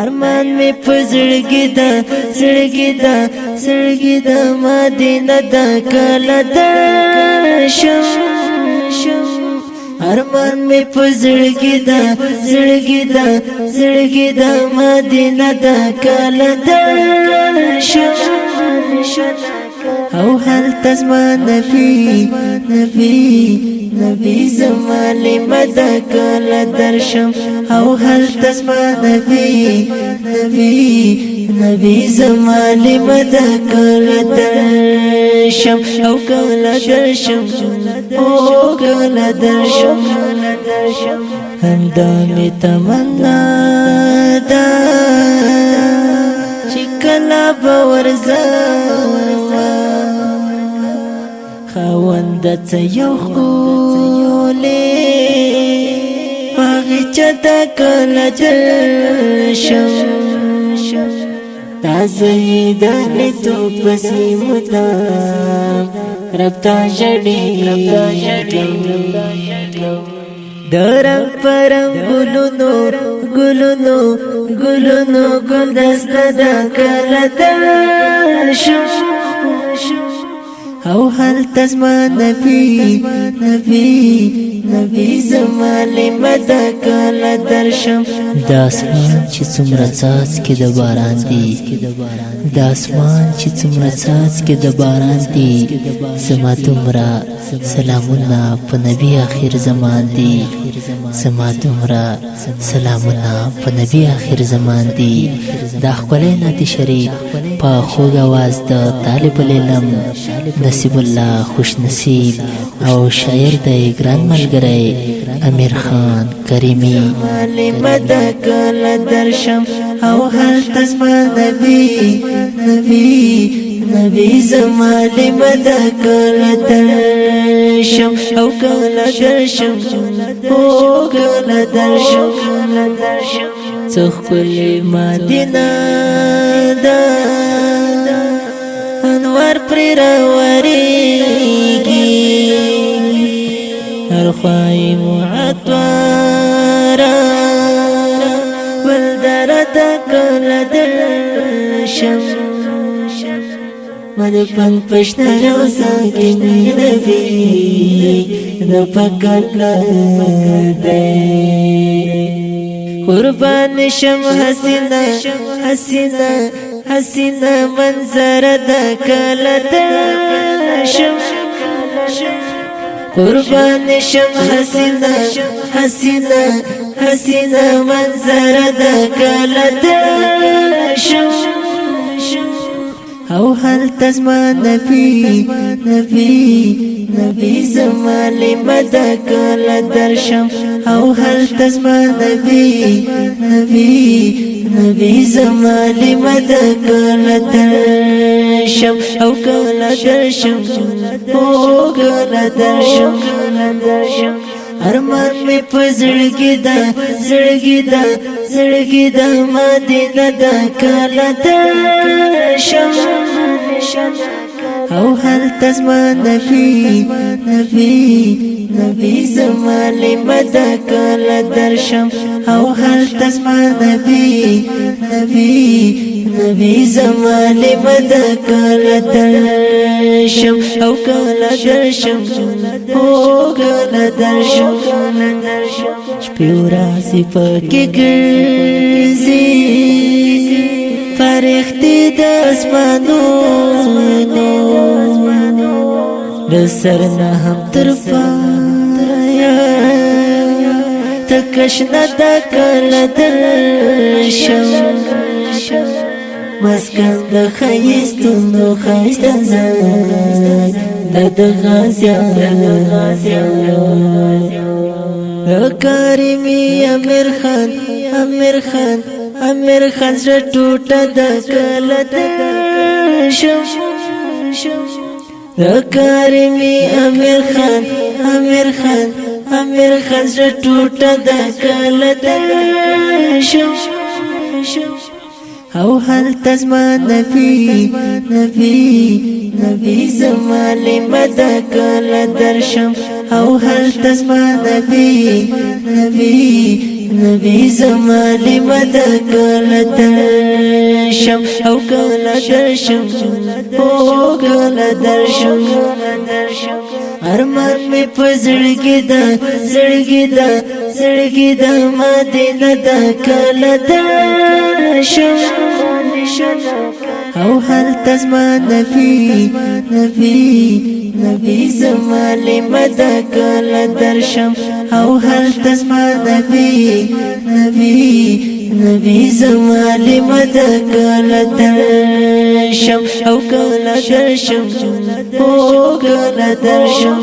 ارمان می پزړګی دا زړګی دا زړګی دا مدینه دا کله درشم ارمان می پزړګی دا زړګی دا زړګی دا مدینه دا کله درشم او هل تزما نبی نبی نبی زمالی مدى کل درشم او هل تزما نبی نبی نبی زمالی مدى کل درشم او کل درشم او کل درشم همدامی تمنا دا چی کلا باورزا خاوند څه یو خولې باغچ د کله جشم تاسې د لیدو پسې متا رب تا جړې درم پرم ګلونو ګلونو ګلونو ګلدسته د کله درشم او هل تزما نبی نبی نبی زمالی مدى کل درشم دا اسمان چې څومره څاڅکي د باران دي دا اسمان چې څومره څاڅکي د باران دي زما دومره سلامونه په نبی آخر زمان دي زما دومره سلامونه په نبی آخر زمان دي دا ښکلی نعت شریف په خوږ اواز د طالب العلم نصیب الله خوش نصیب او شاعر د ګران ملګری امیر خان کریمی مدى کل درشم او هل تزما نبی نبی نبی زمالی مدى کل درشم او کل درشم او کل درشم څخلی مدینه دا انوار پر راوریږي هر خوای معطرا ولدرت کل درشم مدفن پشنا روزاگی نبی نپکل دی قربان شم حسینہ حسینہ حسینہ منظر دا کل درشم قربان شم حسینہ حسینہ حسینہ منظر دا کل درشم او هل تزما نبی نبی نبی زمالی مدى کل درشم او هل تزما نبی نبی نبی زمالی مدى کل درشم او کل درشم او کل درشم ارمان می پزړګی دا زړګی دا زړګی دا مدینه دا کله درشم او هل تزما نبی نبی نبی زمالی مدى کله درشم او هل تزما نبی نبی نبی زمالی مدى کله درشم او کله درشم او کله درشم شپې ورځې پکې ګرځي فرښتې د اسمانونو له سر نه هم تر پایه تکه شنه ده کله درشم مسکن د ښایستونو ښایسته ځای د غازیانو کریمی امیر خان امیر خان امیر خان زړه ټوټه د کله درشم کریمی امیر خان امیر خان امیر خان زړه ټوټه د کله درشم او هل تزما نبی نبی نبی زمالی مدى کل درشم او هل تزما نبی نبی نبی زمالی مد کل درشم او کل درشم او کل درشم ارمان می پزړګي دا زړګي دا زړګي دا مدینه دا کل درشم او هل تزما نبی زمالی مد کل درشم او هل تزما نبی زمالی مد کل درشم او کل درشم او کل درشم